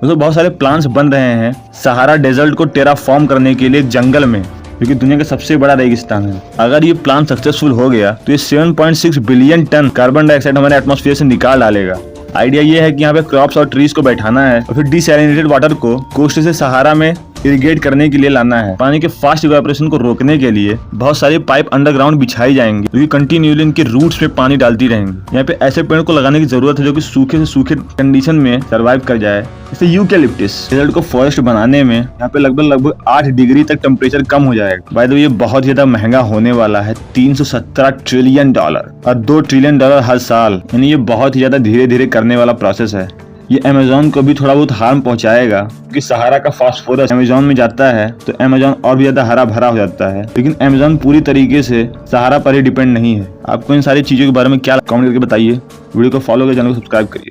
दोस्तों बहुत सारे प्लान्स बन रहे हैं सहारा डेजर्ट को टेराफॉर्म करने के लिए जंगल में, क्योंकि दुनिया का सबसे बड़ा रेगिस्तान है। अगर ये प्लान सक्सेसफुल हो गया तो ये 7.6 बिलियन टन कार्बन डाइऑक्साइड हमारे एटमॉस्फेयर से निकाल डालेगा। आइडिया ये है कि यहाँ पे क्रॉप्स और ट्रीज को बैठाना है और फिर डिसैलिनेटेड वाटर को कोस्ट से सहारा में इरिगेट करने के लिए लाना है। पानी के फास्ट इवेपोरेशन को रोकने के लिए बहुत सारी पाइप अंडरग्राउंड बिछाई जाएंगी जो कि कंटिन्यूअली इनके रूट्स में पानी डालती रहेंगी। यहाँ पे ऐसे पेड़ को लगाने की जरूरत है जो कि सूखे से सूखे कंडीशन में सर्वाइव कर जाए, जैसे यूकेलिप्टस। डेजर्ट को फॉरेस्ट बनाने में यहाँ पे लगभग 8 डिग्री तक टेम्परेचर कम हो जाएगा। बाय द वे ये बहुत ज्यादा महंगा होने वाला है, $317 ट्रिलियन और $2 ट्रिलियन हर साल। यानी ये बहुत ही ज्यादा धीरे धीरे करने वाला प्रोसेस है। ये अमेज़न को भी थोड़ा बहुत हार्म पहुंचाएगा क्योंकि सहारा का फास्फोरस अमेज़न में जाता है तो अमेज़न और भी ज्यादा हरा भरा हो जाता है। लेकिन अमेज़न पूरी तरीके से सहारा पर ही डिपेंड नहीं है। आपको इन सारी चीजों के बारे में क्या कमेंट करके बताइए। वीडियो को फॉलो करिए, चैनल को सब्सक्राइब करिए।